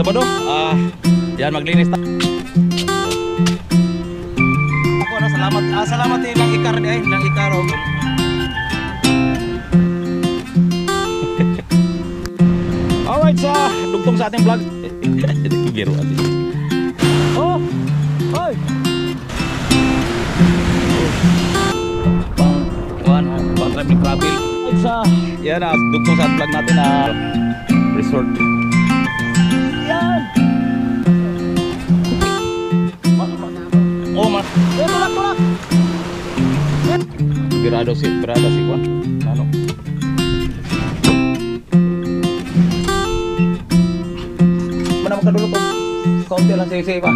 Sabado, yan maglinis ta. Ako na salamat. Salamat ilang ikar di ay, ilang ikar og. Alright sa dugtong sa ating vlog. Biro ati. Oh. Hoy. Pang travel. Sa yan na dugtong sa vlog natin na resort. Yan. Oh man. Tulak. Berada si Kwan. Ano? Mana makadulot to? Kaunti lang say pa.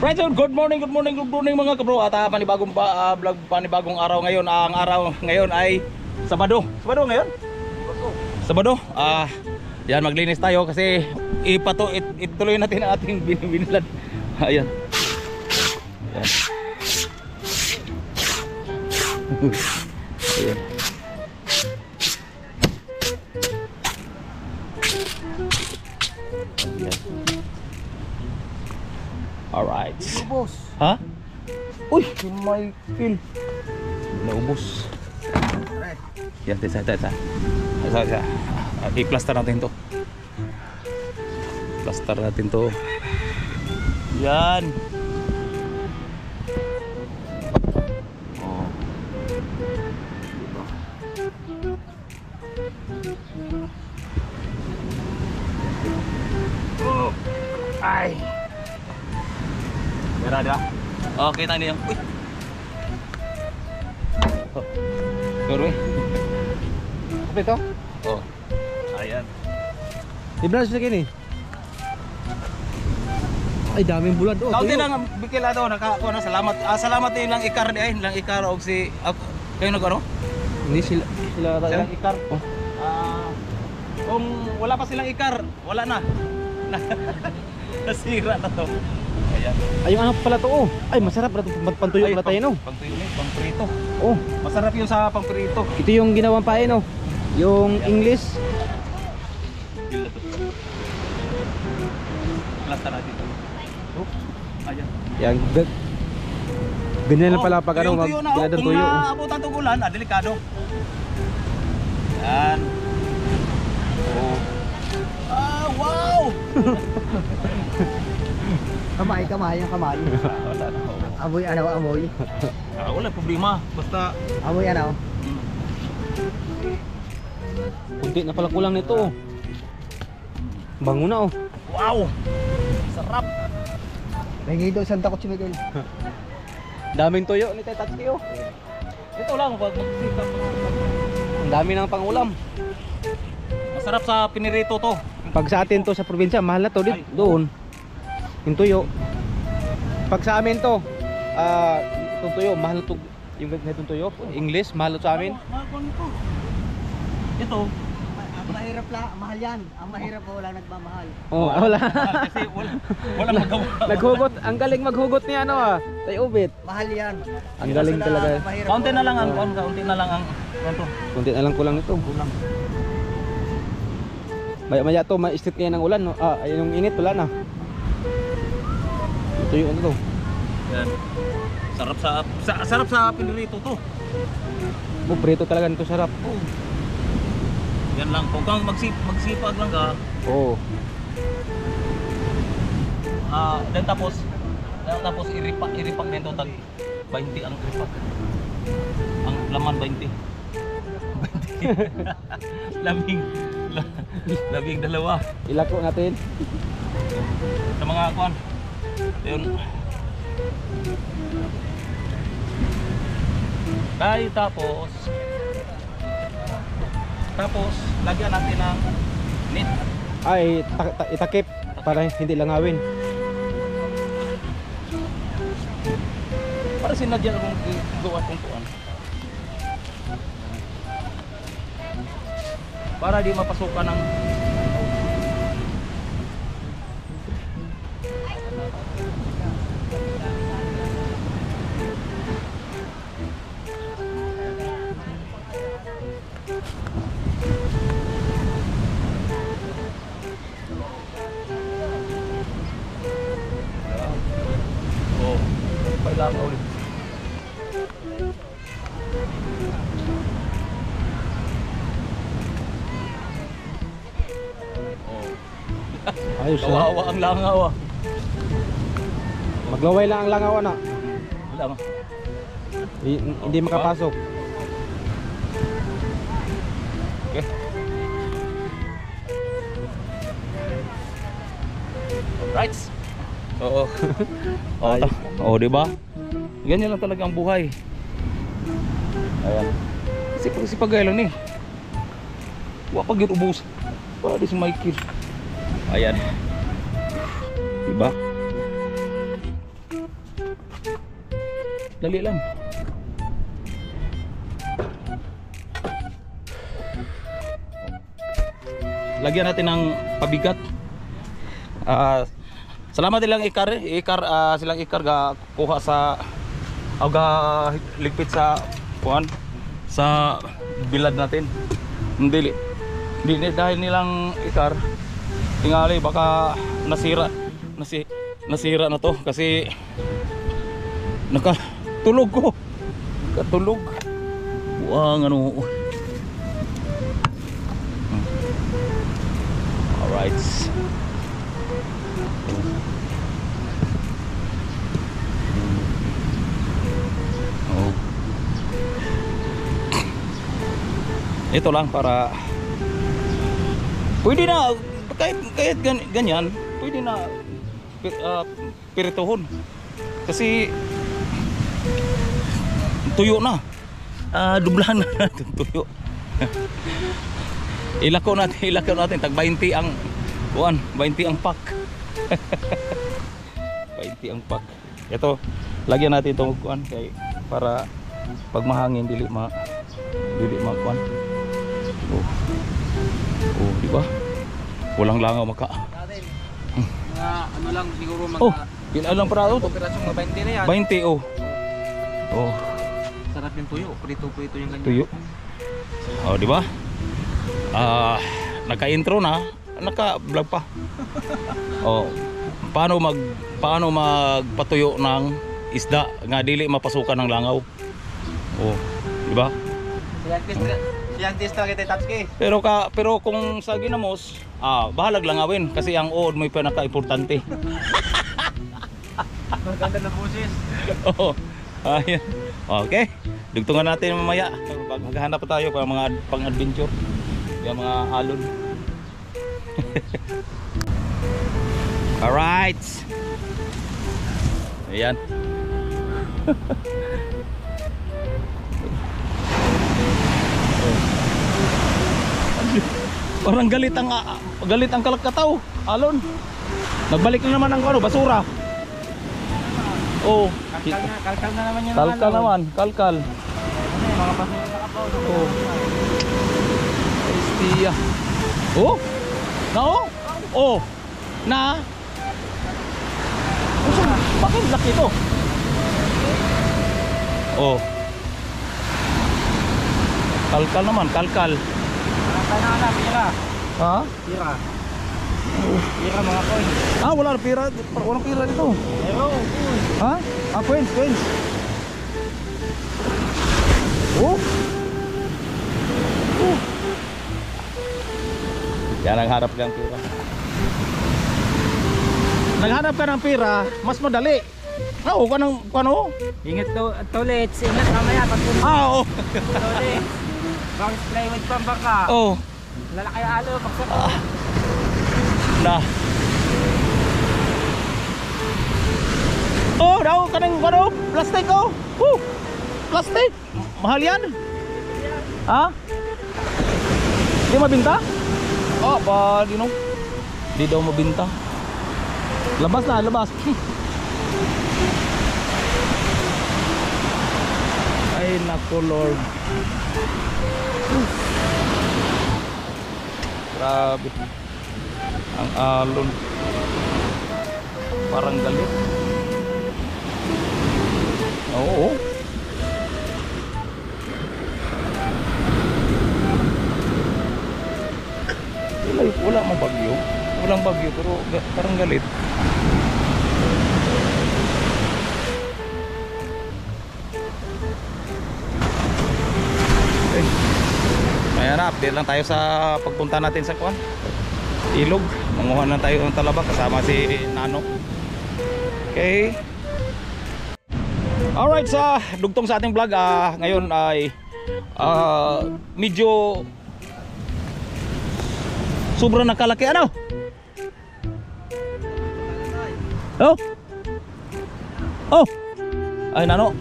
Right, so good morning mga kabro. At panibagong vlog, panibagong araw ngayon. Ang araw ngayon ay Sabado. Sabado ngayon? Sabado. Yan maglinis tayo kasi ituloy natin ang ating binilad. Ayan. Ayan. Ayan. Alright. Ubos. Ha? Uy, Michael. Naubos. Yan, tesa. I-plaster natin to. Plaster natin to. Yan. Oh. Oh. Ay. Ada. Oh, kita nih yang. Uy. Oh. Guru. Apa itu? Oh. Ayan. Di belas segini. Ay, daming bulan to. Kaunti lang bikil ato nakakuha na salamat. Salamat ilang ikar di ay, ilang ikar og si kayo nagano? Hindi sila Silang ikar. Oh. Kung wala pa silang ikar, wala na. Nasira na to. Ayan. Ay, yung ano pala to, oh. Ay, masarap pala pantuyo pala tayo, no? Pantuyo ni, pangprito. Oh, masarap yun sa pangprito. ito yung ginawang pae, no? Yung English. Lata natin ito. Oh, ayan. Yan, ganyan lang pala pag ano, magbiladang tuyo. Kung naabutan itong ulan, delikado. Yan. Oh. Wow! Kamay, yung kamay. Wala na. Amoy, amoy. Wala problema. Basta Amoy, kunti na pala kulang nito, oh. Bango na, oh. wow! Sarap! Nangingi daw Santa Cruz, Miguel. Daming tuyo ni Tatati, oh. Ito lang, pag magsikat. Ang dami ng pangulam. Masarap sa pinirito to. Pag sa atin to sa probinsya, mahal na to doon. Yung tuyo. Pag sa amin to, itong tuyo, mahal na to. Yung ganitong tuyo, English, mahal na to sa amin. Ito. Mahirap lang, mahal yan. Ang mahirap po wala nagmamahal. Oh, wala. Kasi wala magawa. Naghugot, ang galing maghugot niya, ano, Tayo Ubit. Mahal yan. Ang galing talaga. Kaunti na lang ang kaunti na lang ang ito. Kunti na lang kulang nito. Kulang. Maya to, ma-street kaya ng ulan, no? Yung init, wala na. Ito yung ano to. Yan. Sarap sa pinirito to. Prito talaga nito, sarap. Oh. Yan lang, kung kang magsipag lang ka. Oo. Dan tapos iripak din to tag 20 ang iripak. Ang laman 20. 20. labing dalawa. Ilako natin. Sa mga kuan. Ayun. Ay, tapos lagyan natin ng net. Ay, itakip para hindi langawin. Para sinadya kung gawa kung kuan. Para di mapasukan ng kailangan ulit. Ayos na. Kawawa ang langaw ah. Maglaway lang ang langaw na. Wala mo. Hindi makapasok. Okay. Right. Oo. Oh, di ba? Ganyan lang talaga ang buhay. Ayan. Sipag lang ni. Wa pag ubos. Para di si Michael. Ayan. Diba? Dali lang. Lagyan natin ng pabigat. Salamat nilang silang ikar ga kuha sa aga ligpit sa kuan sa bilad natin. Hindi dahil nilang ikar tingali baka nasira na to kasi nakatulog ko. Katulog. Buang ano. Alright. Ito lang para pwede na kahit ganyan pwede na pirituhon kasi tuyo na, dublahan na natin tuyo. ilako natin tag 20 ang 20 ang pack. 20 ang pack. Ito lagyan natin itong kuan kay para pag mahangin dili kuan. Oh, di ba? Walang langaw maka. Mga ano lang siguro mga ilan lang para ito? operasyong mga 20 na yan. 20 oh. Oh, Sarap yung tuyo, prito yung ganyan. tuyo. Oh, di ba? Naka-intro na, naka-vlog pa. Oh, paano magpatuyo ng isda nga dili mapasukan ng langaw. Oh, di ba? Scientist na kita Tatsuki. Pero kung sa ginamos, bahalag langawin kasi ang uod mo pinaka-importante. Maganda na boses. Oo. Ayan. Okay. Dugtungan natin mamaya. Maghahanap pa tayo para mga pang-adventure. Yung mga alon. Alright. Ayan. Parang galit ang kalakataw, alon. Nagbalik na naman ang basura. Oh, Kalkal na naman yan. kalkal. Mga basura na kapaw. Oh. Estia. Oh. Na oh. Oh. Na. Bakit laki ito? Oh. Kalkal naman, kalkal. Pira. Ha? Pira. Pira mga coin. Wala na pira. Walang pira dito. Hello. Ha? Coins. Oh. Yan, naghanap ka ng pira. Naghanap ka ng pira, mas madali. Kano? Ingat ulit. Ingat mamaya pag Oo. ulit. Bang plywood pa baka. Oh. Lalaki alo pagsak. Na. Oh, daw kanang plastic oh. Plastic. Mahal yan? Ha? Di mabinta? Oh, pa, di no? Di daw mabinta. Labas na, labas. Ay, naku Lord. Grabe. Ang alon. Parang galit. Oo. Wala mang bagyo. Walang bagyo pero parang galit. Okay. Ayan na, update lang tayo sa pagpunta natin sa kuwan. Ilog. Manguha na tayo ng talaba kasama si Nano. Okay. Alright, sa dugtong sa ating vlog, ngayon ay medyo sobrang nakalaki. Ano? Oh? Oh? Ay, Nano.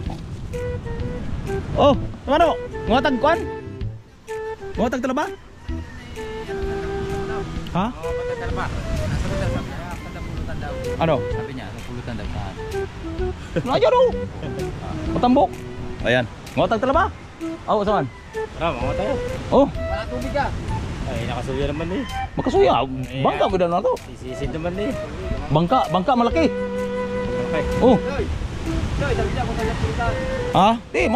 Oh, Nano. Ngatag kuan? Ngatag talaba? Ha? Ano? Sabi niya, pulutan daw saan. Naya daw. Matambok. Ayan. Ngatag talaba? Oh, saan? Mga tayo. Oh, Wala tubig ka. Ay, nakasuya naman eh. makasuya. Bangka ba na to? Sisisid naman eh. Bangka malaki. Okay. Oh. Joy, sabi niya kung saan pulutan. Ha? Di,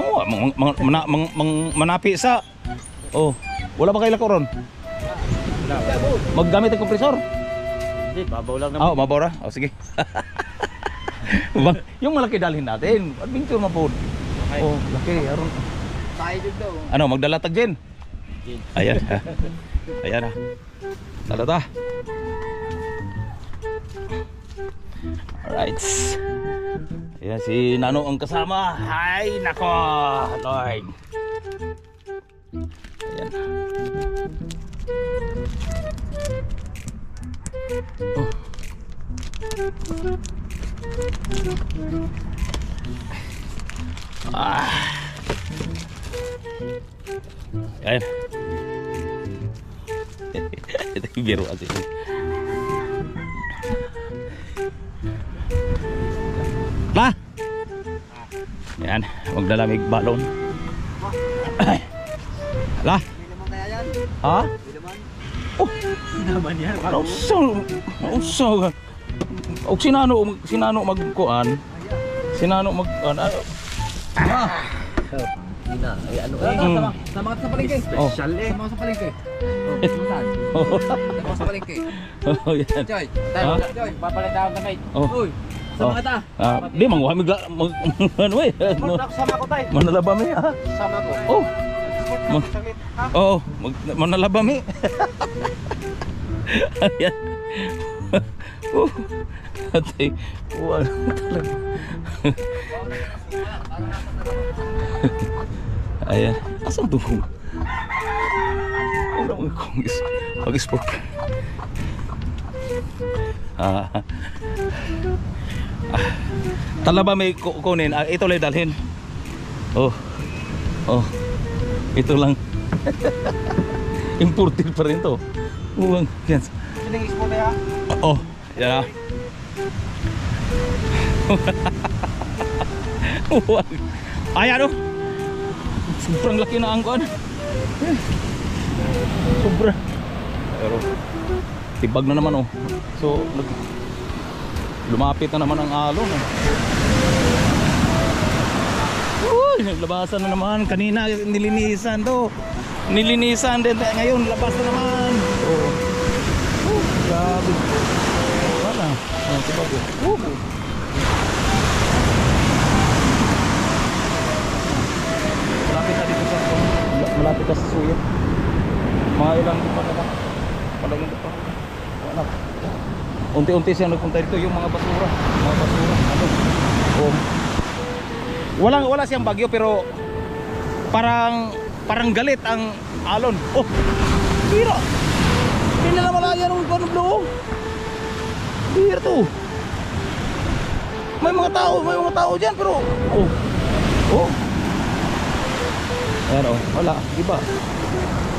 manapi sa. Oh, wala ba kayo lako ron? Maggamit ng kompresor. Hindi, babaw lang naman. Ah, mabora. Oh, sige. Yung malaki dalhin natin. Adventure na po. Okay. Oh, laki. Aron. Tayo dun daw. Ano, magdalatag din. Ayan. Ayan ha. Talata. Alright. Ayan si Nano ang kasama. Ay, nako. Lord. Ayan. Oh. Ayan. Ito yung biro kasi. La! Ayan, magdalamig balon. La! May naman kaya yan? Ha? May naman. Oh! Naman yan. Uso. Og sinano magkuan. Sinano mag Ina, ay ano Sama ka sa palengke. Oh. Special eh. Sama ka sa palengke. Oh, pulutan. Sama ka sa palengke. Oh, yan. Joy, Ha? Joy. Papalitaan ka mate. Oh. Uy, sama ka ta. Di manguha mig ano eh. Sama ko tayo. Manalaba mi ha. Sama ko. Oh. Oh, manalaba mi. Ayan. Oh. Atay. Wala talaga. Ayan. Asan tungkong? Wala mo kong pag-sport. Talaba may kukunin. Ito lang dalhin. Oh. Oh. Ito lang. Imported pa rin to. Uwang. Yan. Sining expo tayo. Oh. Yan ah. Ayan oh. Sobrang laki na ang kuan. Sobra. Pero tibag na naman oh. So lumapit na naman ang alon eh. Uy, naglabasan na naman. Kanina nilinisan to. Nilinisan din ngayon labas na naman. Oh. Grabe. Wala. Oh, tibag oh. Malapit ka sa suya. Mga ilang pa na lang. Palagyan pa. Wala. Unti-unti siya nagpunta dito yung mga basura. Mga basura. Ano? Oh. Wala siyang bagyo pero parang galit ang alon. Oh. Bira. Hindi na malaya ng blue. Bira to. May mga tao diyan pero oh. Oh. Ayan oh, wala, iba.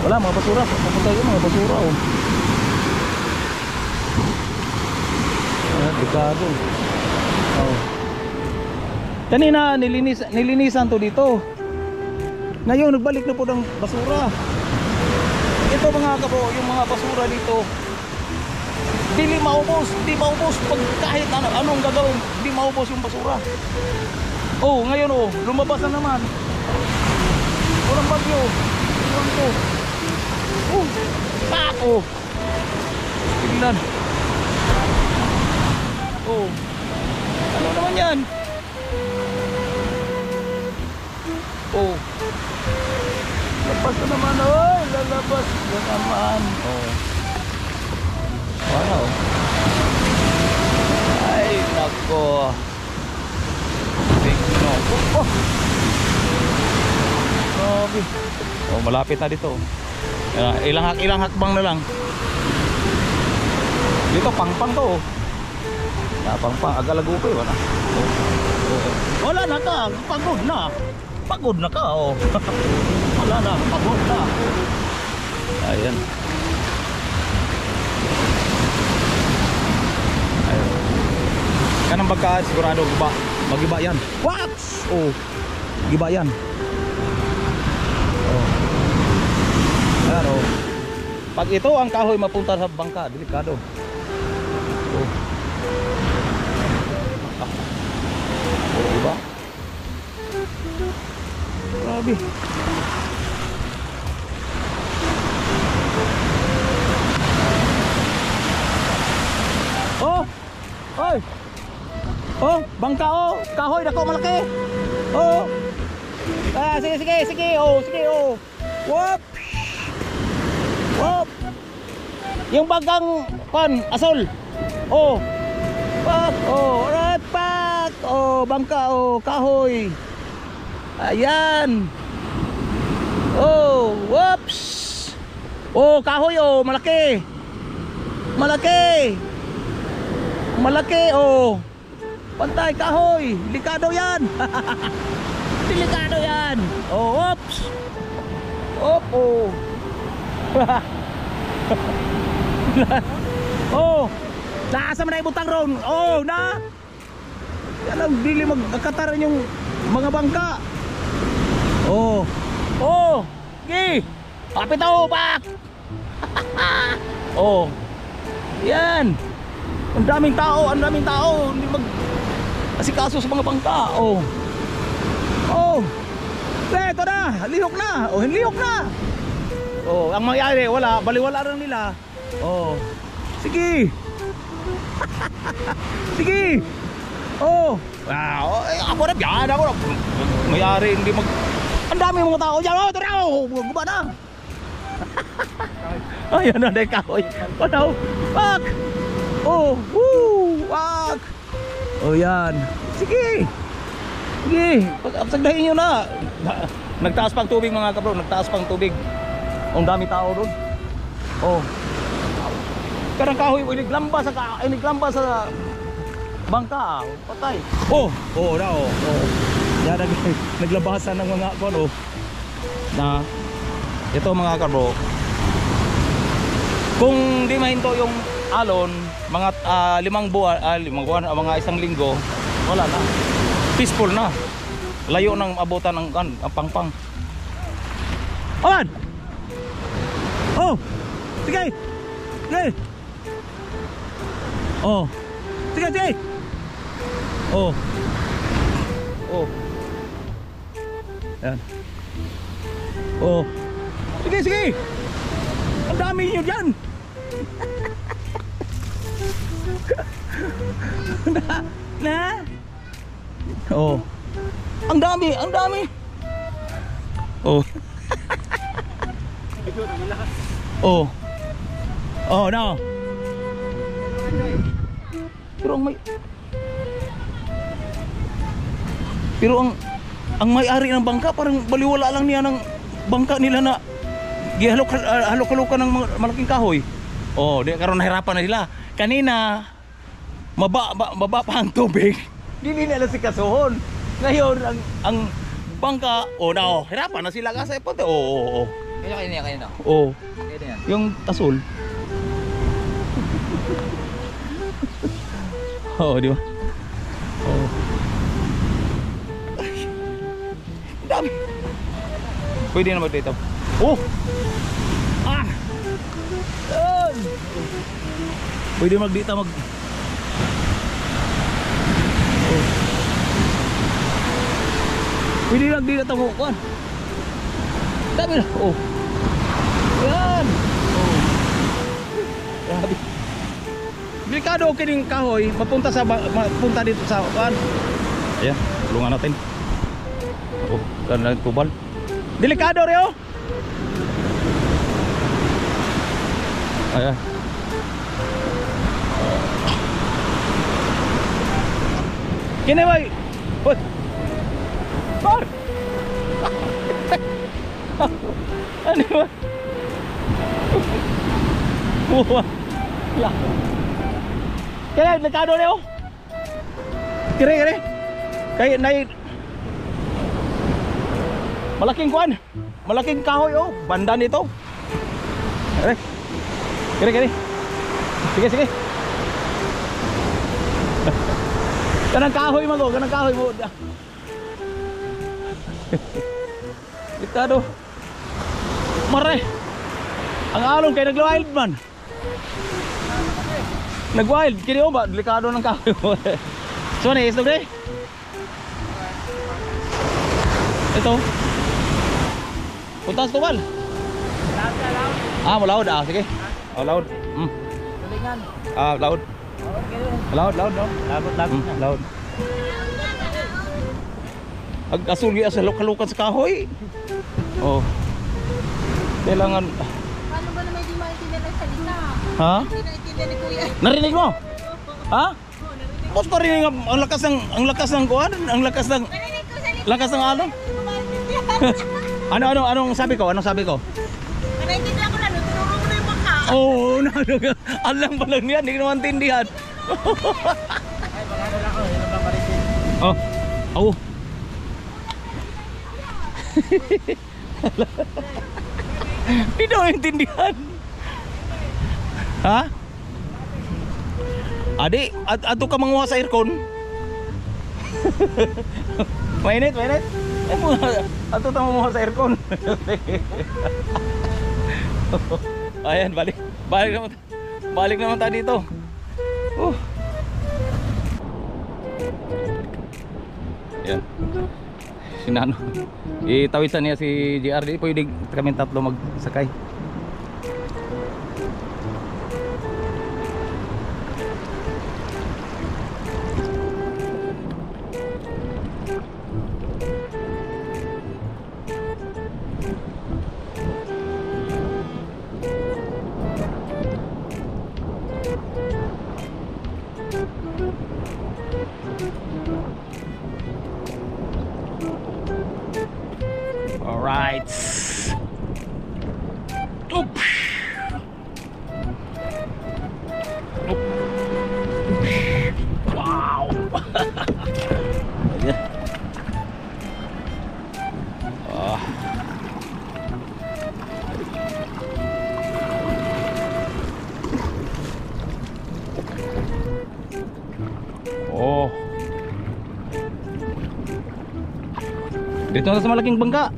Wala mga basura, papunta yung mga basura oh. Ayan, delikado. Oh. Kanina nilinisan to dito. Ngayon nagbalik na po ng basura. Ito mga kabro, yung mga basura dito. Hindi maubos pag kahit anong gagawin, hindi maubos yung basura. Oh, ngayon oh, lumabas na naman. Walang bagyo. Iwan ko. Oh, pak oh. Tignan. Oh. Ano naman yan? Oh. Lalabas na naman oh. Lalabas na naman. Oh. Wow. Ay, nako. No. Oh. Grabe. Oh, malapit na dito. Ilang hakbang na lang. Dito pangpang to. Oh. Pangpang agalagupoy wala. Oh. Oh. Wala na ka, pagod na. Pagod na ka oh. Wala na, pagod na. Ayan. Ayan. Kanang bagka sigurado ba? Magiba yan. What? Oh. Giba yan. Oh. Ayan oh. Pag ito ang kahoy mapunta sa bangka, delikado. Oh. Oh, diba? Grabe. Oh! Oy! Oh, bangka oh, kahoy dako malaki. Oh. Ah, sige. Oh, sige oh. Whoop. Whoop. Yung bagang kon, asol. Oh. Pak, oh, right pak. Oh, bangka oh, kahoy. Ayan. Oh, whoops. Oh, kahoy oh, malaki. Malaki. Malaki oh. Pantay kahoy, delikado yan. Delikado yan. Oh, oops. Oh. Oh. Naasa man na ibutang ron. Oh, na. Yan ang dili magkataran yung mga bangka. Oh. Oh. Gi. Kapit ako, pak. Oh. Yan. Ang daming tao. Hindi asikaso sa mga bangka. Oh. Oh. Ito na. Lihok na. Oh, lihok na. Oh, ang mangyari wala, baliwala lang nila. Oh. Sige. Sige. Oh. Wow. Ako na biyan ako. Mayari hindi mag. Ang dami mga tao diyan. Oh, tara. Guba na. Ayun na dai kahoy. Panaw. Pak. Oh, woo. Pak. Oh yan. Sige. Sige. Pagsagdahin nyo na. Nagtaas pang tubig mga kabro. Nagtaas pang tubig. Ang dami tao doon. Oh. Karang kahoy. Iniglamba sa bangka. Patay. Oh. Oh na oh. Oh. Yan naglabasan ng mga kono. Na ito mga kabro. Kung di mahinto yung alon, mga 5 buwan, mga 1 linggo, wala na. Peaceful na. Layo ng abutan ng pangpang. Aman! Oh! Sige! Sige! Oh! Sige! Oh! Oh! Yan. Oh! Sige! Ang dami nyo dyan! na? Oh. Ang dami. Oh. Oh. Oh, no. Pero ang may-ari ng bangka parang baliwala lang niya ng bangka nila na gihalok-halokan ng malaking kahoy. Oh, di karon nahirapan na sila. Kanina baba pa ang tubig. Dili nila si kasuhon. Ngayon ang bangka. Oh, na oh. Hirapan na sila kasi punta. Oo. Kaya na. Oo. Kaya yan. Yung asul. Oo, di ba? Oo. Ay, dami. Pwede na mag-dito. Oh! Ah! Yan! Pwede mag-dito oh. Pwede mag-dito tamukuan. Dami na. Oh. Yan! Oh. Grabe. Delikado kining kahoy, mapunta dito sa kuan. Ayan, tulungan natin. Oh, kan lang tubal. Delikado reo. Ayan. Kini bay. Hoy. Bar. Ano ba? Wah. Lah. Kaya delikado reo. Kire. Kaya nai malaking kuan, malaking kahoy oh, banda nito. Kiri. Sige. Kanang kahoy mo, Delikado. Mare. Ang alon kay nag-wild man. Nag-wild, kini oh ba delikado ng kahoy mo. So ni isog deh. Ito. Puntas tubal. Malaud sige. Oh, laud. Tulingan. Laud. Laud. Laud. Ag-asul gi sa lukan sa kahoy. Oh. Kailangan Paano ba naman hindi maintindihan ang salita? ha? Hindi naintindihan ni Kuya. Narinig mo? Ha? Mas parinig ang lakas ng kuan, ang lakas ng Narinig ko salita. lakas ng alon. Anong sabi ko? Naintindihan ko na, tinuro mo na yung bangka. Oh, alam pa lang yan, hindi ko naman tindihan. Ay, magano lang ako. Yan ang paparitin. Oh, oh. Hindi daw intindihan. Ha? Adi, ato ka manguha sa aircon. Mainit. Ato ta manguha sa aircon. Ayan, balik naman tayo dito. Ayan. Sinano. Itawisan niya si JR. Di pwede kami tatlo magsakay. Alright. Oop. Wow. Yeah. Oh. Dito na sa malaking bangka.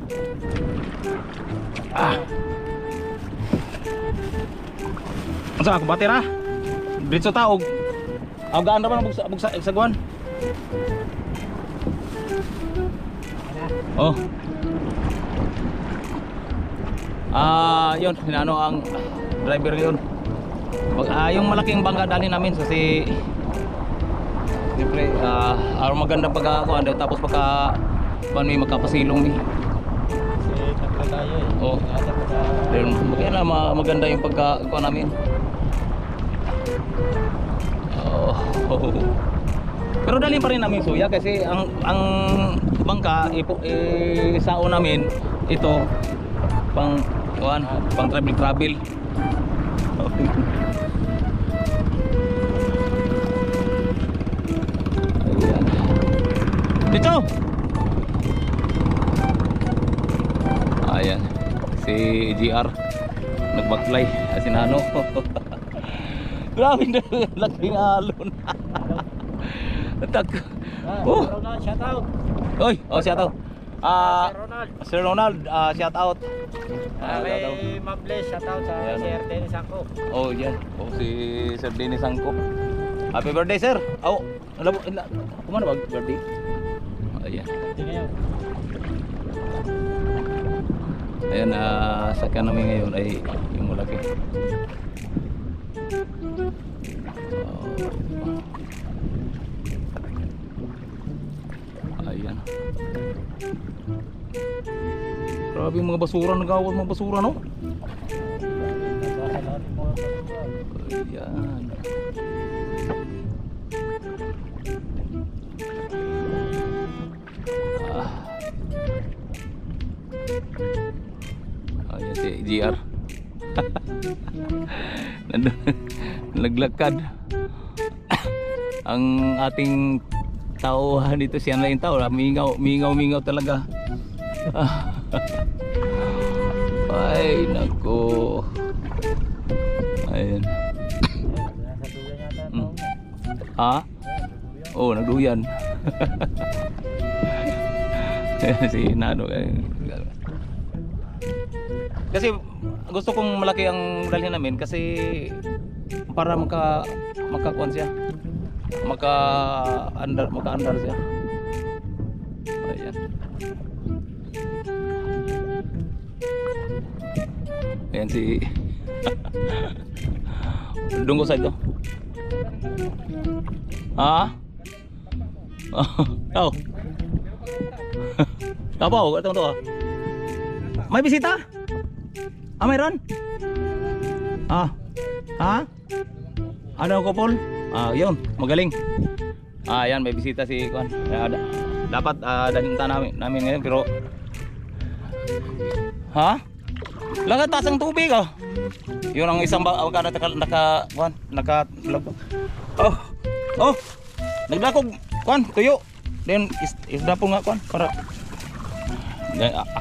Asa ako batera? Dito taog. Agaan ra man bugsa sagwan. Oh. Yun, hinano ang driver yun. Yung malaking bangka dali namin kasi siyempre, magandang pagkakuan daw tapos pagka may magkapasilong ni. Kasi tatlo tayo eh. Oh. Then, kaya na maganda yung pagkakuan namin. Pero dali pa rin namin suya kasi ang bangka sao namin ito pang travel. Ayan. Dito. Ayan. Si GR nagbaklay. Si Nano. Grabe na laking alon. Oh. Ronald, shout out. Oy, oh shout out. Sir Ronald, shout out. Kay Ma'am Bless, shout out sa Ayan. Sir Dennis ako. Oh, yan. Oh, si Sir Dennis Angko. Happy birthday, sir. Oh, alam mo, kumano ba birthday? Ayan. Ayan, sakyan namin ngayon ay yung malaki. Ayan. Grabe yung mga basura, nagawad mga basura, no? Ayan. Ayan si GR. Nandun, naglakad. Ang ating tauhan dito, siya na yung tao. Mingaw talaga. Ay, nako. Ayan. Ha? Oh, nagduyan. Si Nano. Kasi gusto kong malaki ang dalhin namin kasi para makakuan siya. Maka-andar siya. Ayan. Ayan si Dunggo sa ito. Ha? Oh. Tapaw, ito to. May bisita? Mayroon? Ha? Ano ko, Paul? Yun, magaling. Yan, may bisita si Kuan. Dapat dalinta namin ngayon pero ha? Langat taas ang tubig Yun ang isang naka Oh. Nagdakog Kuan, tuyo. Then isda po nga Kuan para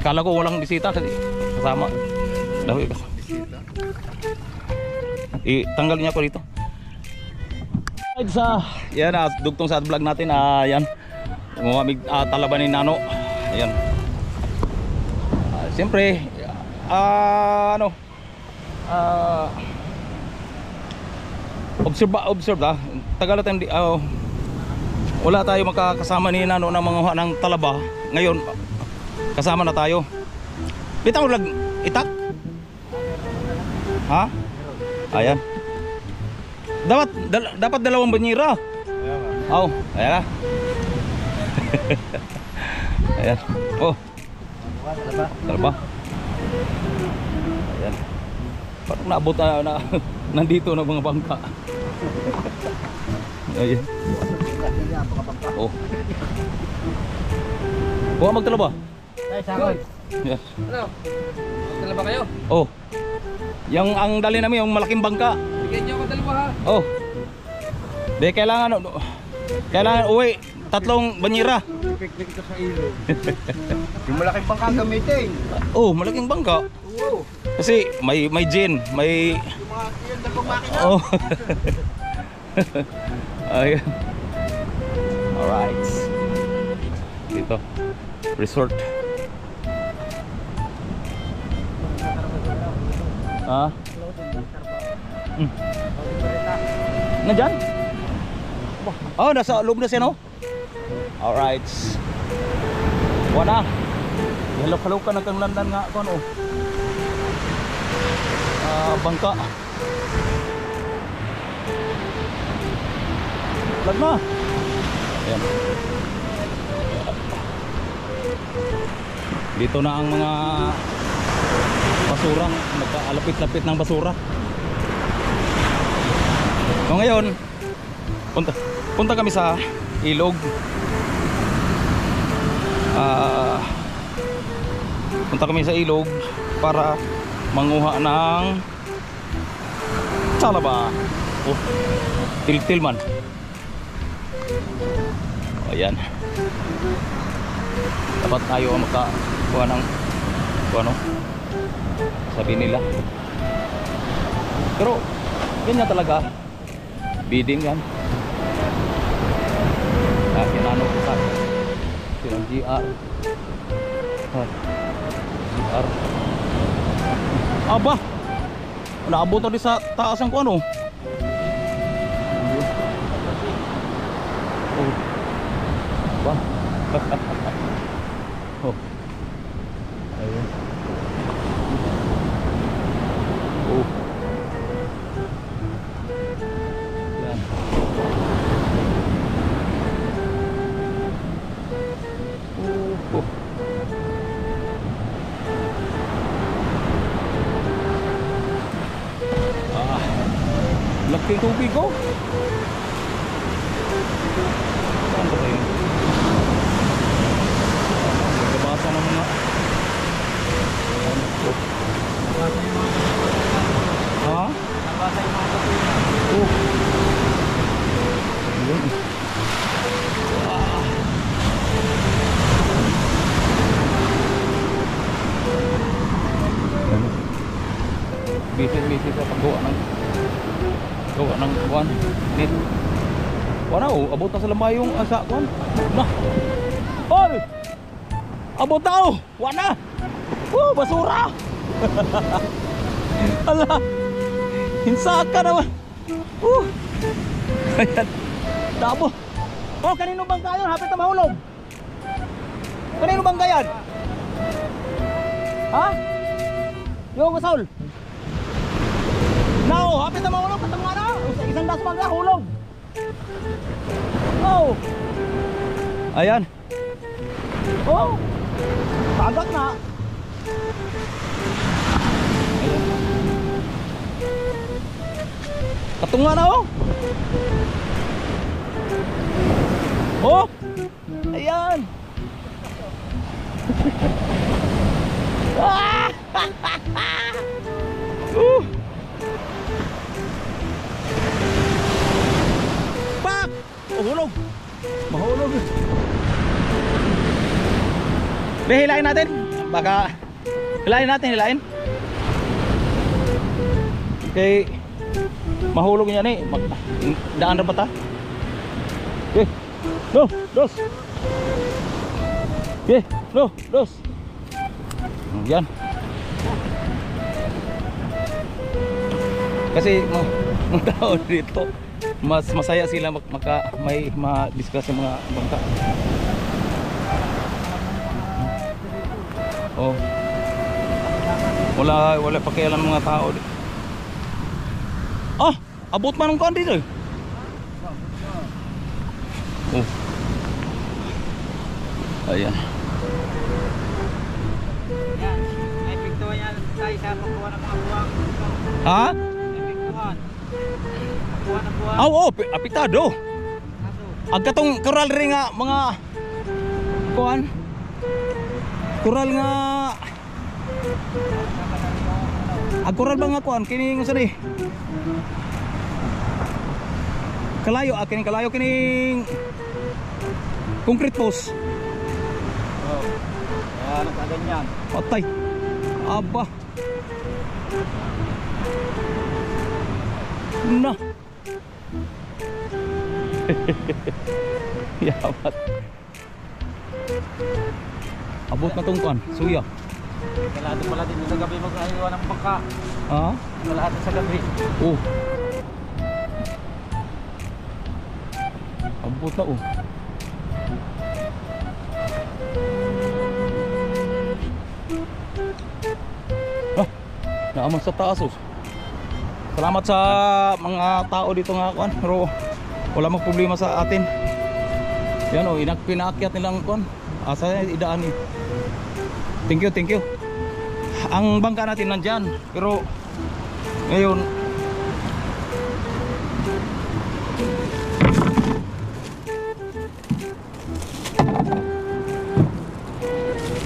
akala ko walang bisita kasi kasama. Dahil bisita. Tanggal niya ko dito. Yan, dugtong sa vlog natin. Yan. Mga talaban ni Nano. Ayan. Siyempre observe tagal natin wala tayo makakasama ni Nano ng mga ng talaba. Ngayon kasama na tayo. Bitaw lag itak. Ha? Ayan. Dapat dalawang banyera. Oh, ayan. Ayan. Oh. Talaba. Ayan. Parang naabot na nandito na mga bangka. Ayan. Oh. Buha magtalaba. Ay, sakot. Yes. Ano? Talaba kayo? Oh. Yung ang dali namin yung malaking bangka. Bigyan niyo ako dalawa ha. Oh. Di kailangan uwi 3 banyera. Picnic ito sa ilo. Yung malaking bangka gamitin. Oh, malaking bangka. Oo. Kasi may gin, may Yung dalawang makina. oh. Ayan. Alright. Dito. Resort. Nandyan? Oh, nasa loob na siya, no? Alright. Wala. Halok-halok ka na kang landan nga ako, no? Bangka. Lag na. Ayan. Dito na ang mga basura, nagkaalapit-lapit ng basura. So ngayon, punta kami sa ilog. Punta kami sa ilog para manguha ng talaba. Oh, til-til man. Ayan. Dapat tayo makakuha ng kung ano sabi nila. Pero ganyan talaga, bidding yan. Kinano ko sa silang GR. GR. Aba, naabot na di sa taas ang kung ano. Oh. Ba? Oh. Ayun. Oh. Yan. Oh. Ah. Laki tubig ko. Saan ba tayo? Nagabasa ng mga ha? Oh. Yun. Ah. Bisit sa paggawa ng kuwan net. Wala oh, abot na sa lamay yung asa kuwan. Na. Hoy! Abot na oh! Wala! Basura! Ala! Hinsaka naman! Ayan! Dabo! Oh, kanino bang kayon? Hapit na mahulog! Kanino bang kayan? Ha? Yung Saul? No, hapit na mahulog! Patang na! Isang das bang hulog! Oh! Ayan! Oh! Tagak na! Ayan. Katunga na oh! Oh! Ayan! Ah! Pak! Oh, hulog! Mahulog! Hilain natin. Baka hilain. Okay. Mahulog niya ni. Daan na ba ta? Okay. No, dos. Okay, no, dos. Yan. Kasi mga tao dito mas masaya sila may ma-discuss yung mga bangka. Oh. Wala pakialam mga tao. Ah, abot man ng kuan dito. Oh. Ayan. May piktuhan yan tayo sa pagkuha ng mga buwang. Ha? May piktuhan. Pagkuha ng buwang. Oh, apitado. Ang katong coral ring nga mga kuan. Coral nga ang coral ba nga kuan kini unsa ni? Kalayo kining concrete post. Oh. Kaya nagkaganyan. Patay. Aba. Na. Yamat. Abot na tong kuan, suya. Kalahati pala din sa gabi mag-ayuan ng bangka. Ha? Kalahati sa gabi. Oh. Abot na oh. Ah, naaman sa taas oh. Salamat sa mga tao dito nga kuan, pero wala mang problema sa atin. Yan oh, pinaakyat nilang kuan. Asa idaan eh. Thank you. Ang bangka natin nandyan, pero ngayon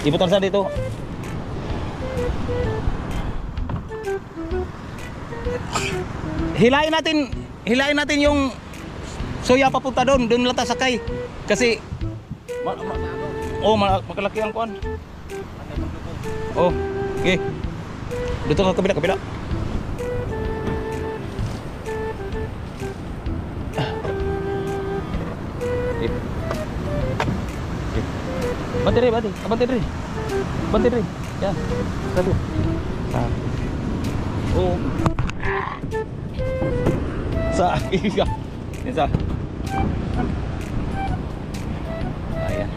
ibutan sa dito. Hilain natin yung soya papunta doon lang tayo sakay. Kasi makalaki ang kuan. Oh, okay. Dito ka kabila, kabila. Banti rin, banti. Banti rin. Banti rin. Yan. Sabi. Oh. Sa akin. Isa. Ayan.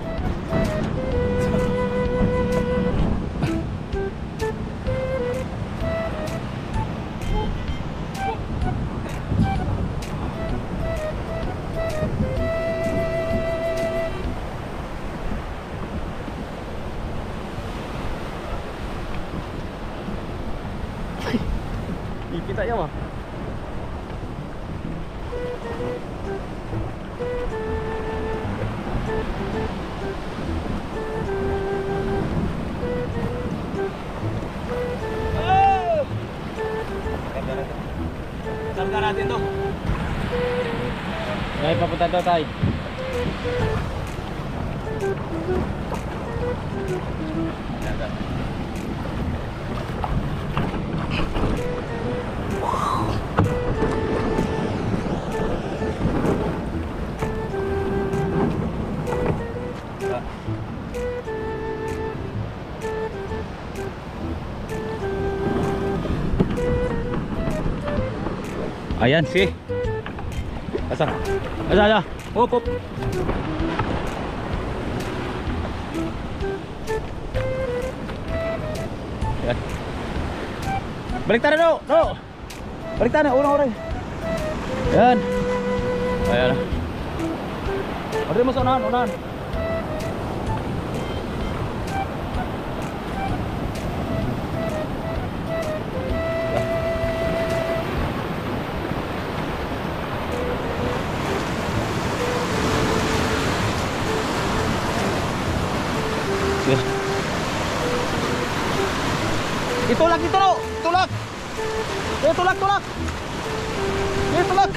Kita ya mah. Saan ka natin to? Ay, papunta daw tayo. Ayan si. Asa? Asa? Hop hop. Ayan. Baliktad na, no. Baliktad na, unang oray. Ayan. Ayan. Order mo sa unahan, unahan. Itulak dito no, tulak. Tulak, tulak. Tulak.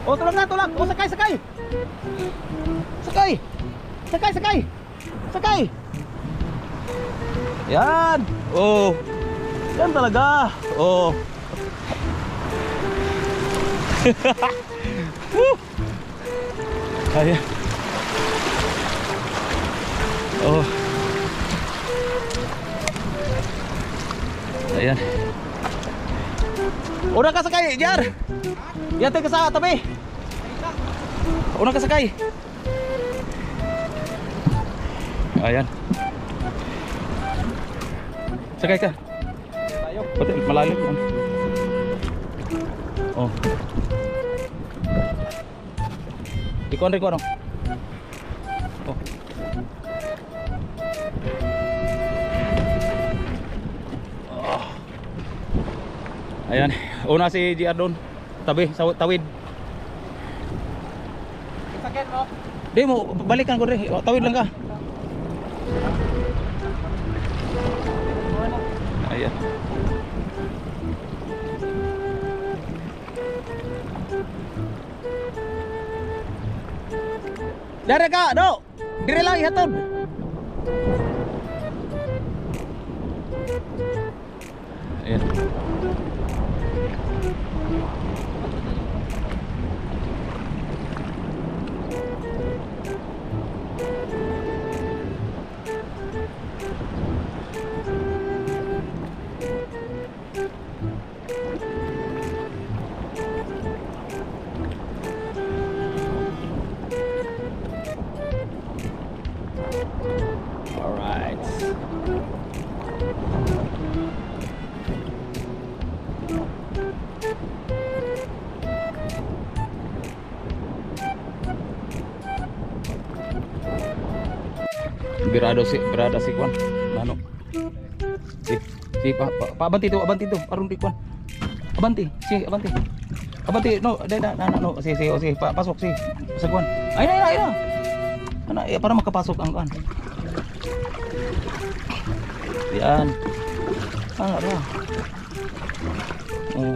Oh, tulak na, tulak. Oh, sakay, sakay. Sakay. Sakay, sakay. Sakay. Yan. Oh. Yan talaga. Oh. Ayan. Oh. Ayan. Una ka sakay, Jar. Yate ka sa tabi. Una ka sakay. Ayan. Sakay ka. Pati malalim. Oh. Ikon rin ko ano. Oh. Ayan, una si JR doon. Tabi, sa tawid. Sakit mo? Di mo, balikan ko rin. Tawid lang ka. Ayan. Dari ka, do. Dire lang ihatod. Ayan. Alright. Berada si Kwan. Ano? Si abanti to, aron di Kwan. Abanti, no, no, si, pasok si sa Kwan. Ay na. Ano, para makapasok ang Kwan. Yan. Ano? Oh.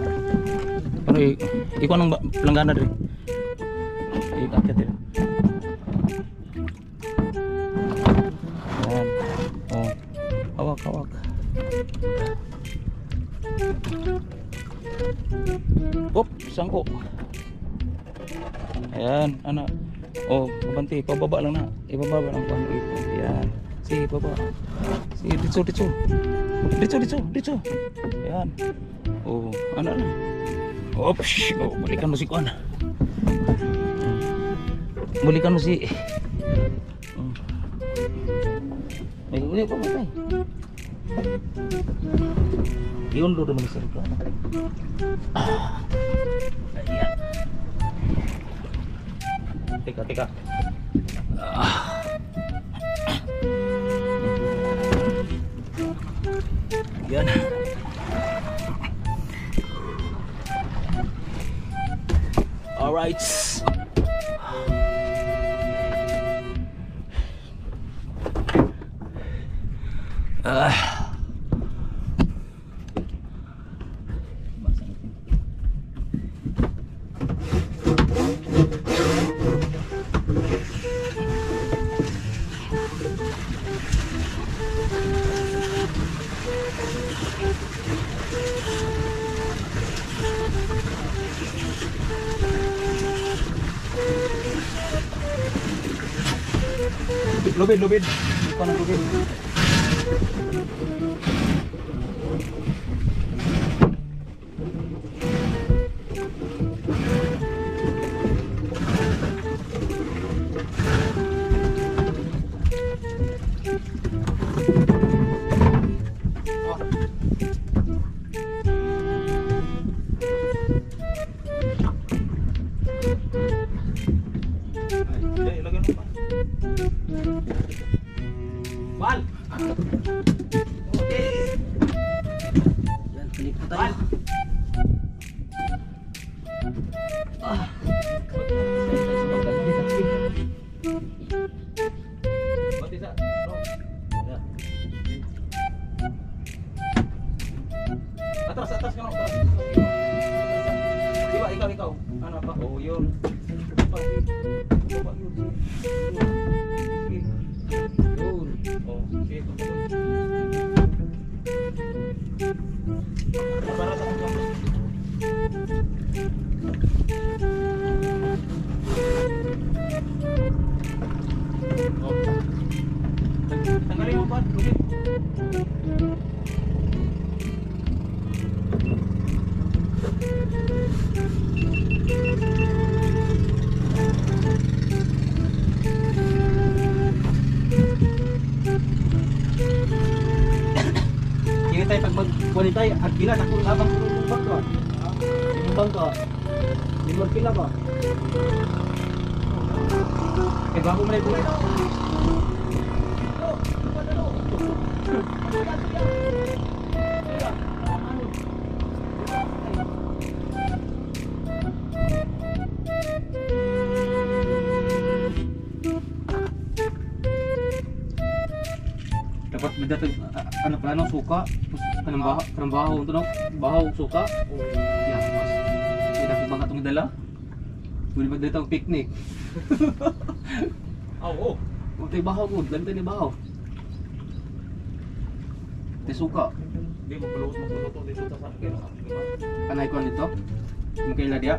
Pero ikaw nang langgana rin. Ikakit din. Op, sangko. Ayan, anak. Oh, kabanti, pababa lang na. Ibababa lang pang ito. Ayan. Sige, baba. Sige, ditso. Ditso. Ayan. Oh, anak na. Ops, oh, balikan mo si Kuan. Balikan mo si Uli pa matay. Iyon do naman sa reklamo. Ayan. Teka. Yan. All right. Lubid. Ikaw ng lubid. Wal. Okay. Yan, pinik po tayo. Atras ka na. Ikaw. Ano pa? Oh, yun. Tanggalin mo pa, lubid. Kaya tayo pag magkulit tayo, at pila na kung habang kumubag ka. Kumubag ka. Limag pila ka. Eh, bago mo na yung buhay. Dapat beda tuh anak plano suka terus kanang bahaw to no bahaw suka ya mas kita ko bang atong dala pwede ba dito picnic oh tay bahaw mo lang tay bahaw tay suka di mo pulutos dito sa sakit kanay ko nito yung kaila dia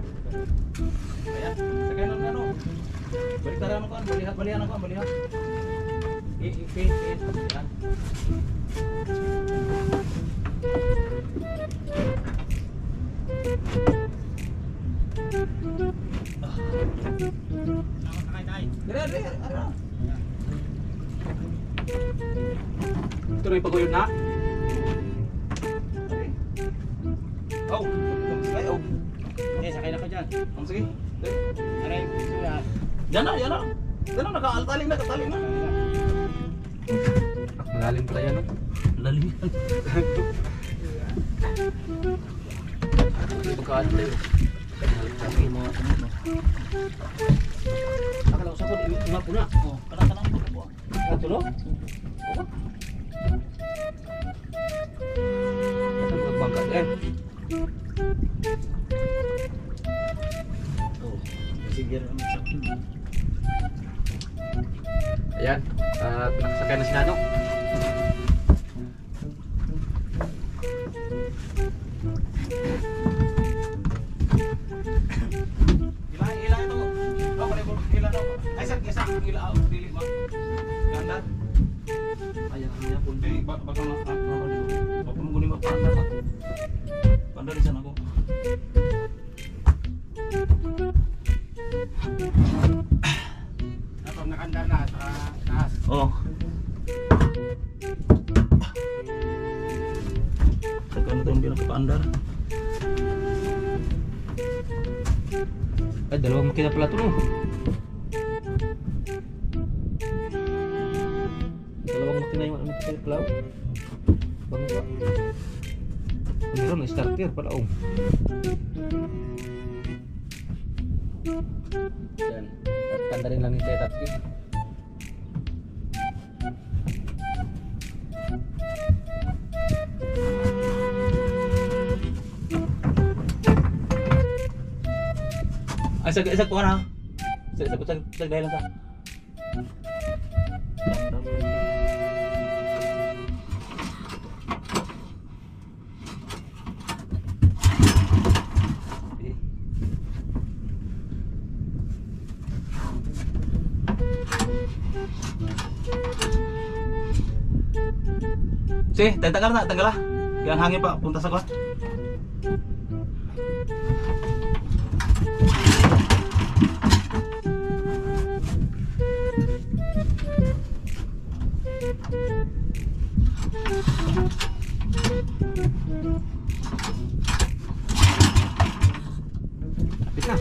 ayan sakay na ano balikan ko balihan Yan. Ito na yung paguyod na. Oh, sakay na ka dyan. Sige. Yan na. Nakaaltaling na. Malalim pala yan, no? Malalim yan. Pagka-altaling. Malalim mga ano, no? Akala ko sa po, imapo na. Oh, kanang po. Ito, no? Oo. Ito mga bangkat, eh. Oh, sige naman sa akin. Ayan, nakasakay na si Nano. Ilaw, dili ba? Ganda. Ayan niya pun di baka baka mo guni mapanda ba. Panda di sana ko. Atong nakandar na sa taas. Oh. Sekarang itu bilang ke pandar. Dalawang makina pala ito, no? Dalawang makina yung makina pala. Bangga. Meron, starter pala, oh. Yan. Tanda rin lang yung setup key. Isag ko na. Isag dahil lang sa. Sige, tanggal na, tanggal lah. Yang hangin pak, punta sa kuat. Habis na.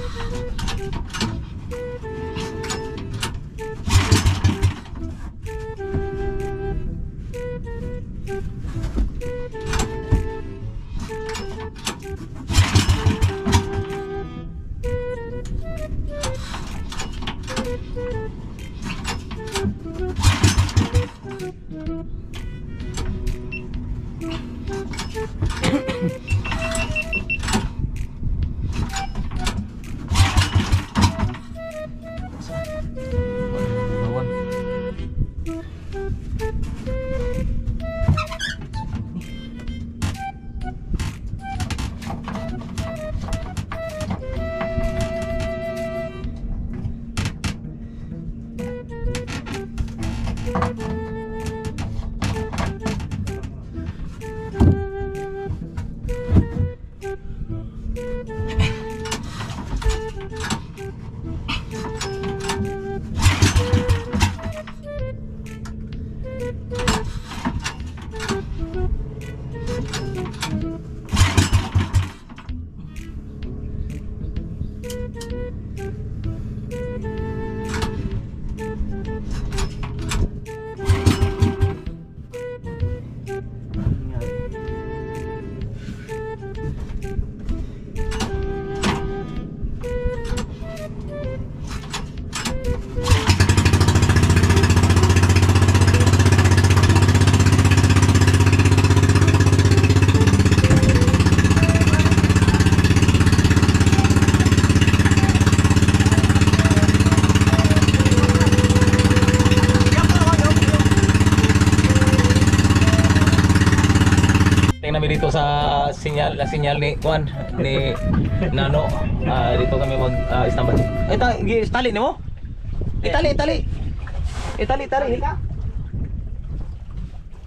Bawang. Kami dito sa sinyal ni Juan ni Nano. Dito kami mag standby. Tali nimo? Itali.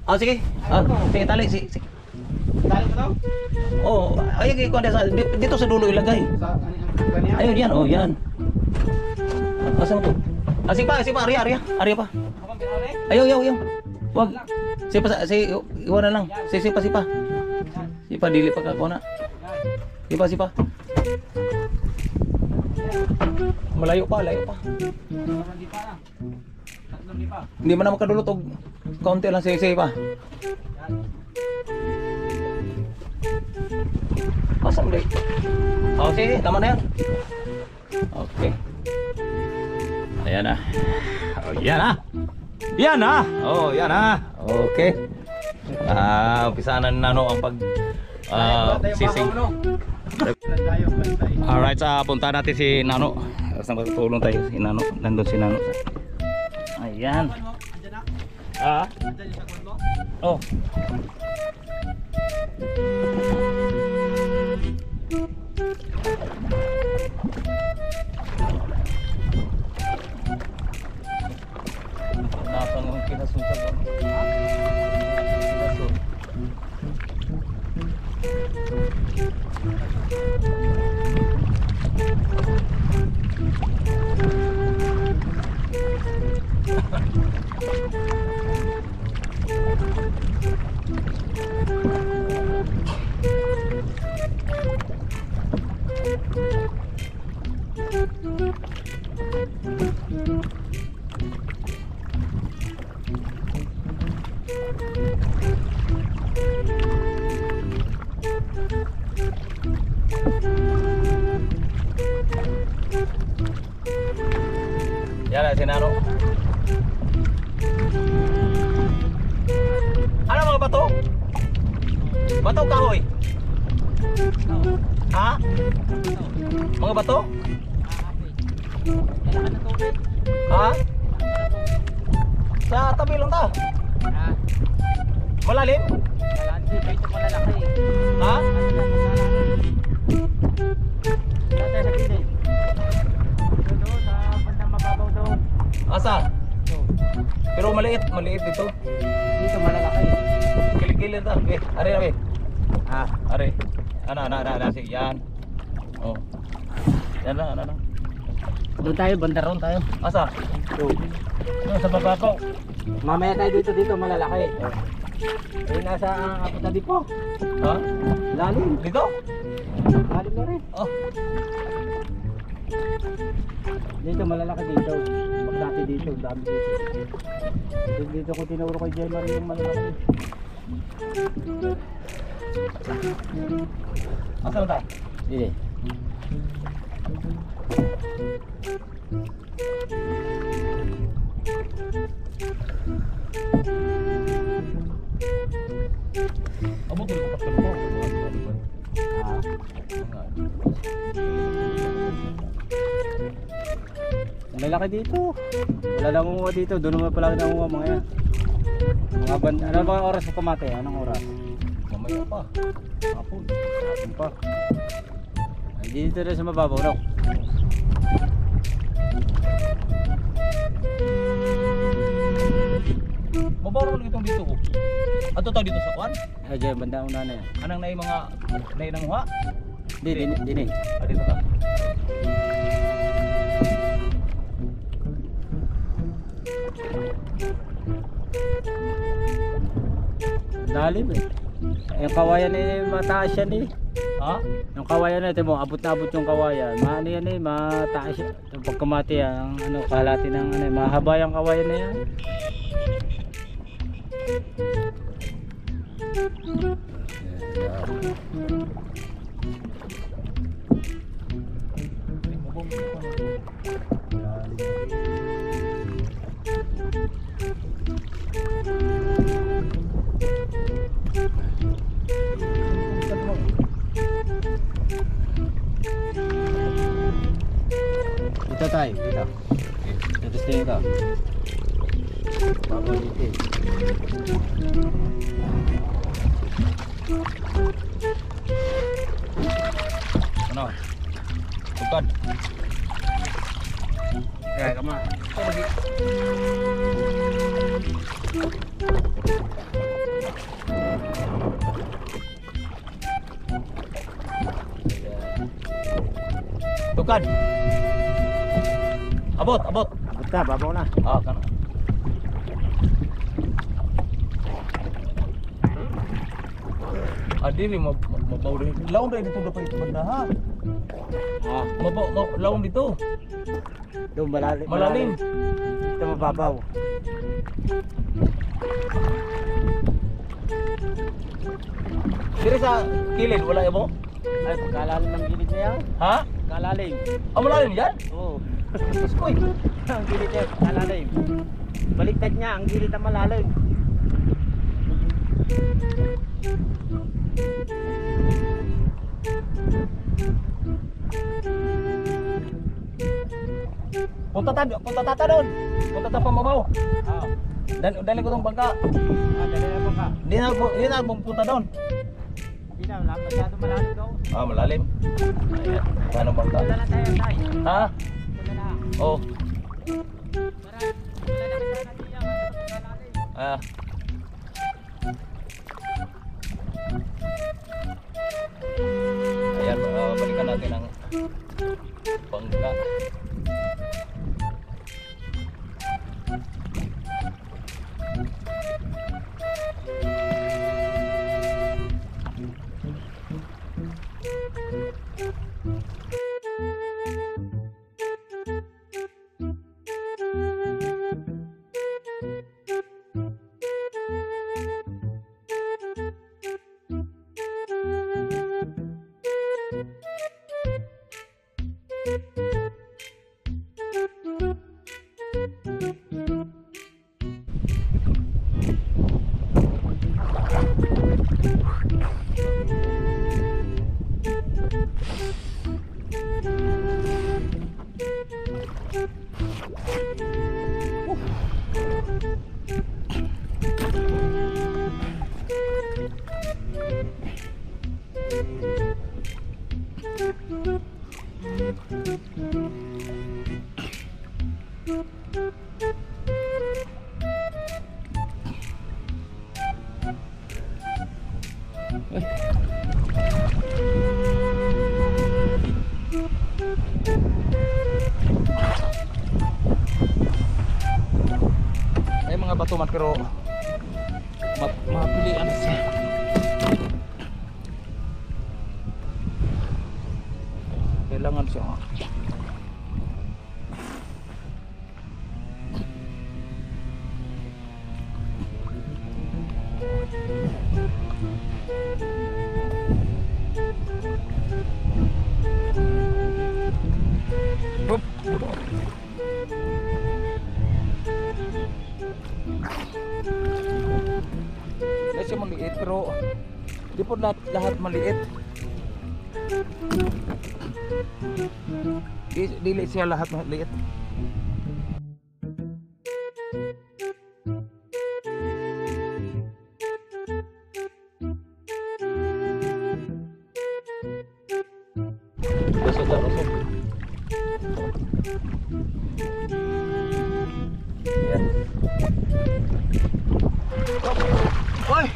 Oh sige. Sige tali sige. Tali ko daw? Oh, ay kuan dito sa dulo ilagay. Sa kanya. Ayun yan, oh yan. Asa mo to? Sige pa, Arya pa. Ayaw. Wag. Iwan na lang. Sipa. Sipa dili pa ka na. Sipa. Malayo pa. Hindi man na makadulot og kaunti lang sipa. Pasang deh. Oh, sige, tama na yan. Okay. Ayan na. Yan na. Okay. Umpisa na Nano ang pag sising. Alright, punta natin si Nano. Saan matutulong tayo si Nano? Nandun si Nano. Ayan. Oh. Lason sa ba? Lason. Yan na, sinaro. Ano mga bato? Bato kahoy? Ha? Mga bato? Ha? Sa tabi lang ta? Malalim? Ha? Asa? Pero maliit dito. Dito malalaki. Kilig-kilig ta. Okay, are na be. Ah, Are. Ana, sige yan. Oh. Yan na. doon tayo, bandaron tayo. Asa? Doon sa baba po. Mamaya tayo dito malalaki. Eh nasa Abu Dhabi po. Ha? Lalim. Dito? Lalim na rin. Oh. Dito malalaki dito. Pag dati dito, dami dito. Dito ko tinuro kay Jemar yung malalaki. Asa na ta? Dili. Abot ko pa mo. Malalaki dito. Wala lang umuha dito. Doon naman pala nanguha mga yan. Mga ano ba ang oras sa pamate? Anong oras? Mamaya pa. Hapon. Hapon pa. Ay, dito na sa mababaw, no? Mabaro lang itong dito ko. Ato tayo dito sa kuan? Ay, dyan, banda una na yan. Anang nai mga nai nang huha? Di, dinig. Ah, dito ka. Lalim eh. Yung kawayan eh, mataas yan eh. Ha? Yung kawayan natin mo, abot na abot yung kawayan. Maano yan eh, mataas yan. Yung pagkamati yan, ano, kalati ng ano, mahaba yung kawayan na yan. Dito tayo, dito. Dito tayo dito. Babalitin. Ano? Tukad. Kaya kama. Tukad. Abot. Abot ka, babaw na. Ah, kana. Dili mabaw rin. Laon rin dito dapat ito banda ha. Ah, Laon dito. doon malalim. Malalim. Dito mababaw. Dire sa kilid wala mo? Ay, pagkalalim ng gilid na yan. Ha? Kalalim. Ah, malalim yan? Oo. Iskoy. Ang gilid niya, kalalim. Baliktad niya, ang gilid na malalim. Punta tata doon. Punta ta pamabaw. Ah, Dali ko tong bangka. dali na ka. Hindi na punta doon. Hindi na, masyado malalim daw. Ah, malalim. Ayan. Paano bangka? Wala na tayo, tay. Ha? Wala na. Oh. Wala na kita natin yan. Kalalim. Ah. Ayan, balikan natin ang bangka. Ay mga bato man pero mapilian siya. Kailangan siya. Hop. Siya maliit pero di po lahat maliit. Dili siya lahat maliit. Rusog na rusog. Yan. Oy!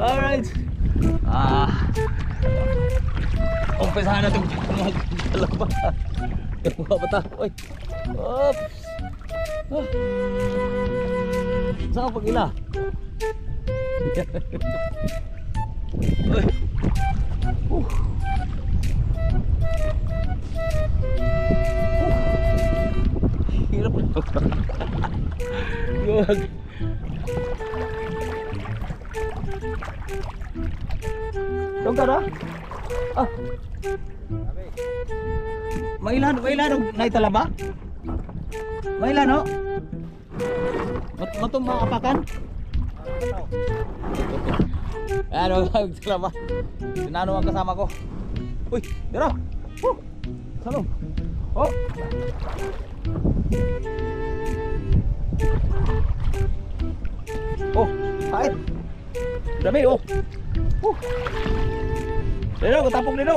Alright. Umpisahan natin magdalawa. Dalawa ba tayo? Oy. Oops. Saan ang pag-ila? Oy. Hirap na. Yuwag. Doon ka na? Ah. Mailan naitala ba? Mailan no? Matong mga apakan? Ano, naitala ba? Sinano ang kasama ko? Uy, tira! Salong! Oh! Oh, kahit dami oh. Lino, katapong Lino.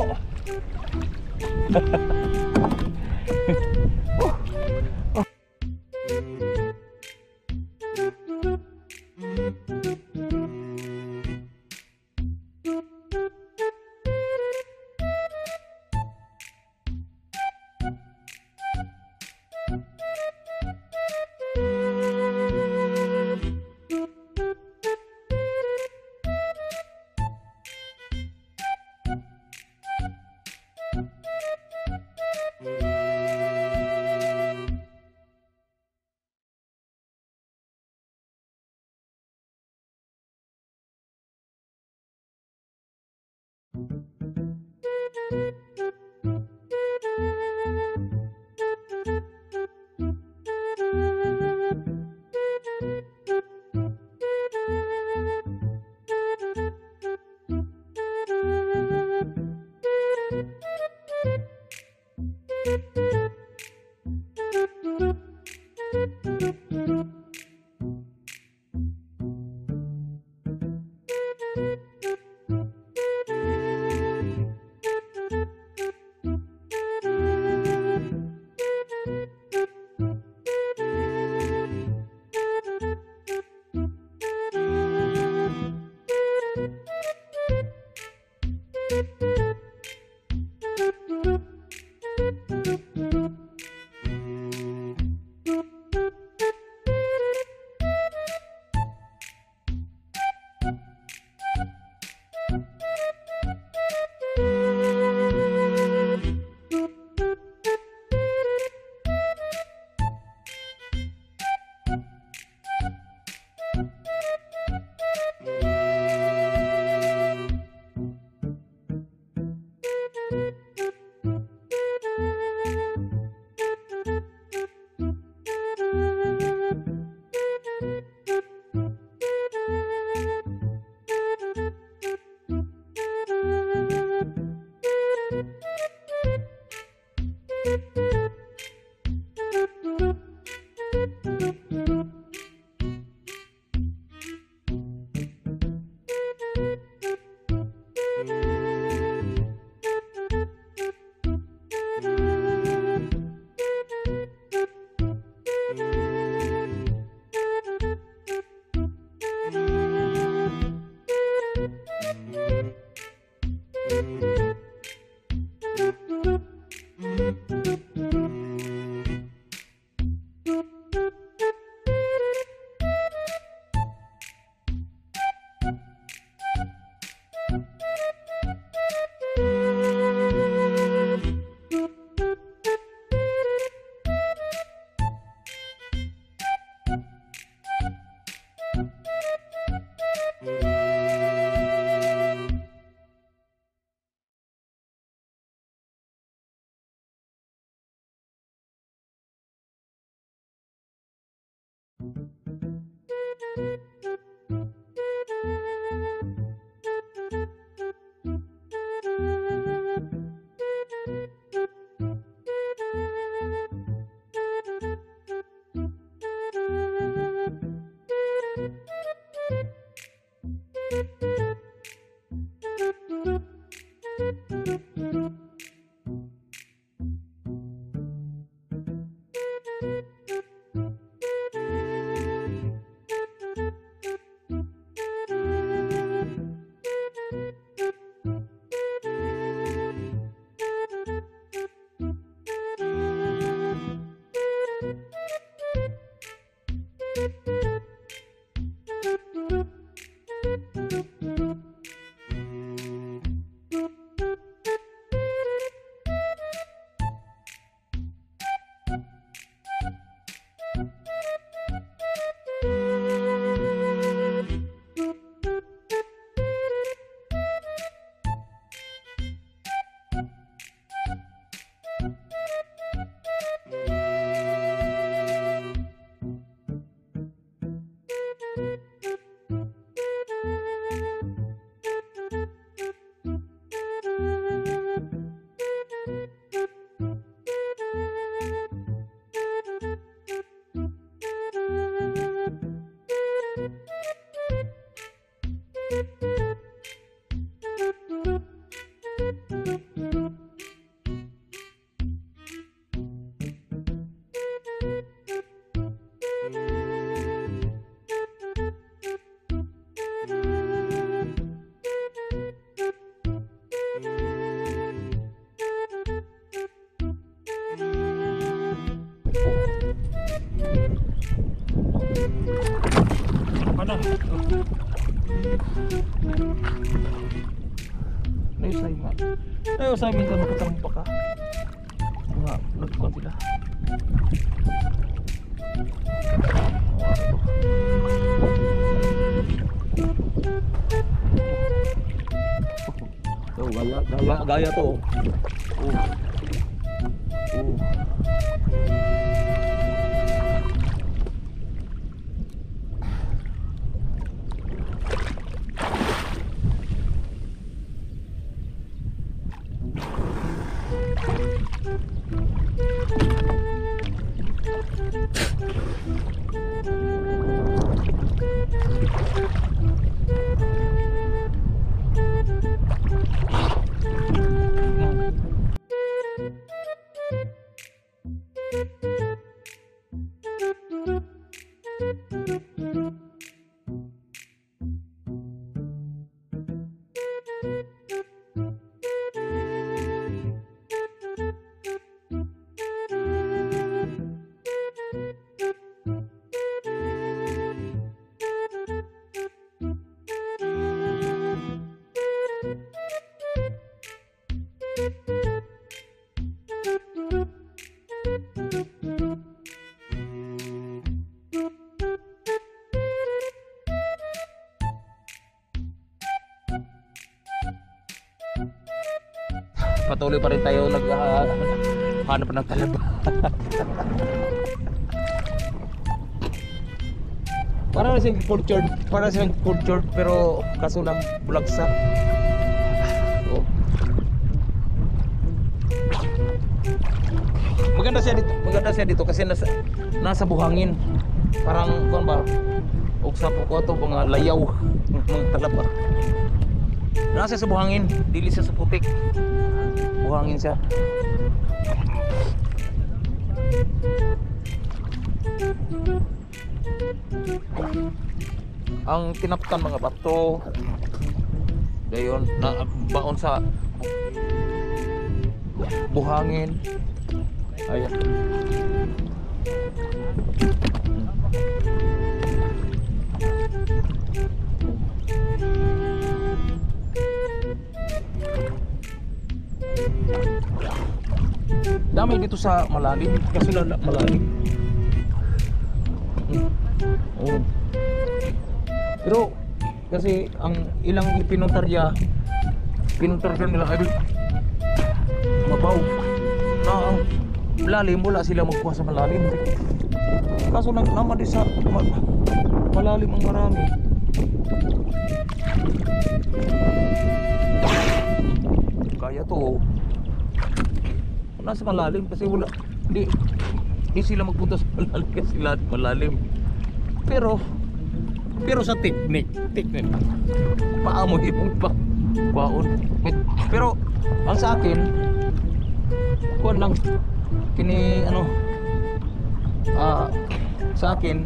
Mana? Ayo saya minta makatang pa ka. Mga nagkuhan sila. Oh, gaya to. Patuloy pa rin tayo hanap ng talaba. Para na siyang cultured pero kaso lang bulagsak. Oh. Maganda siya dito kasi nasa buhangin. Parang kon ba? Uksa po ko to mga layaw, mga talaba. Nasa sa buhangin, dili siya sa putik. Buhangin siya. Ang tinaptan mga bato dayon na baon sa buhangin. Ayan. Dami dito sa malalim kasi malalim. Oh. Pero kasi ang ilang pinuntarya nila ay mabaw na ang lalim, wala sila magkuha sa malalim. Kaso naman din sa malalim ang marami. Kaya to. Nasa malalim kasi wala. Hindi sila magpunta sa malalim kasi malalim. Pero sa technique paamo yung baon. Pero ang sa akin kuwan lang kini sa akin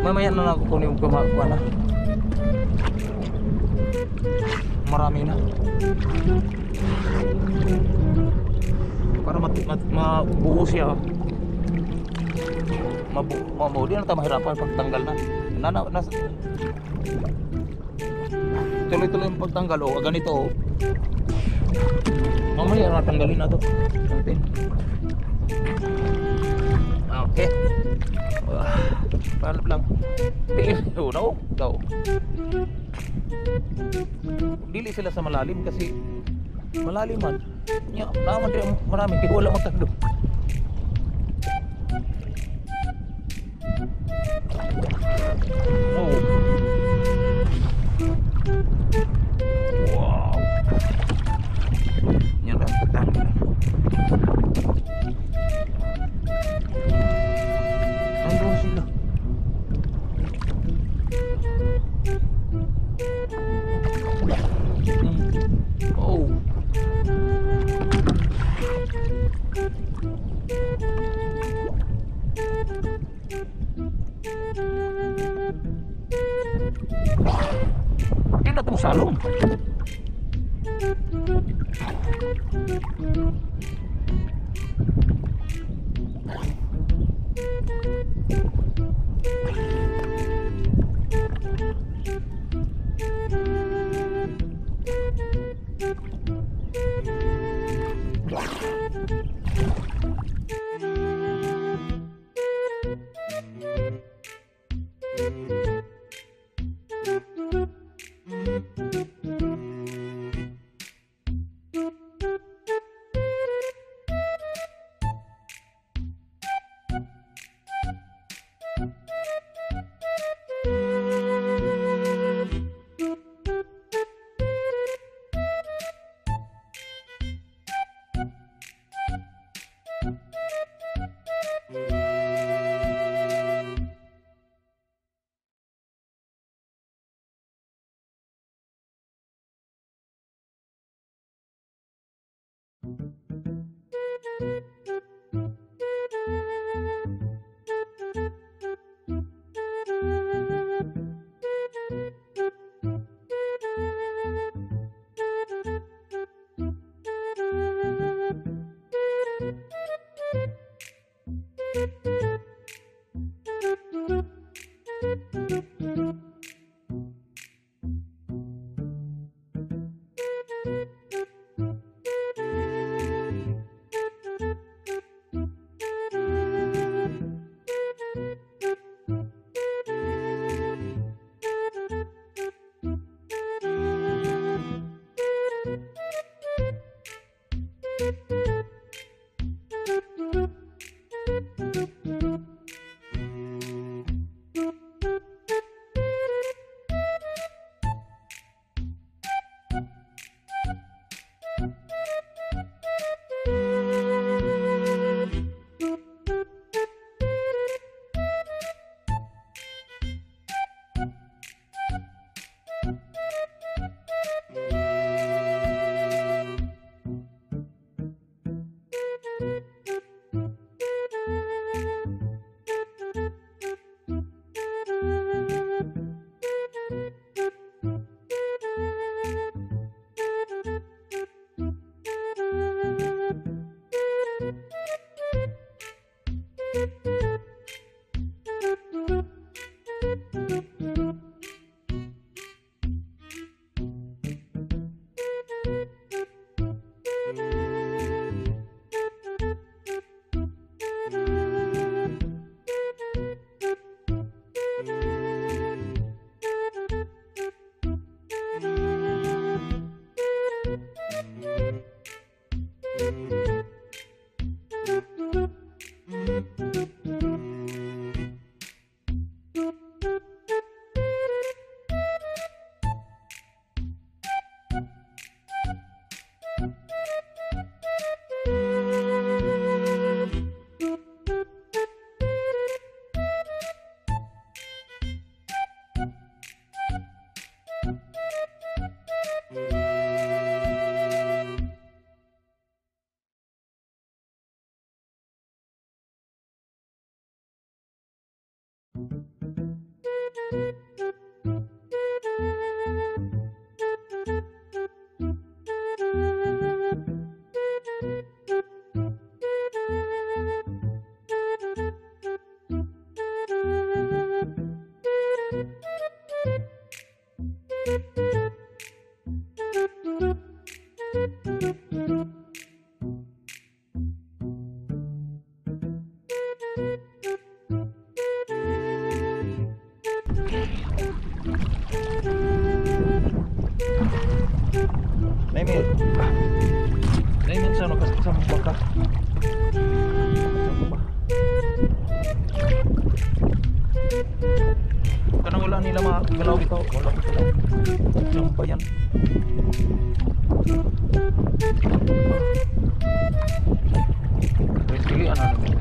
mamaya na ako kunin yung kumakuha na marami na para mabuo siya mabuo di na tayo mahirapan pagtanggal na tuloy-tuloy yung pagtanggal ganito mamaya na tanggalin na to natin. Okay. Paano lang daw dili sila sa malalim kasi malalim man naman din marami kaya wala magtagdo. Wow, yan lang patanggal. Andun sila. Oh. Hindi na itong salong. Naimil sa ano sa baka. Kanang wala nila magalaw ito. Wala ko pala. Yung pa yan. Pili ano naman.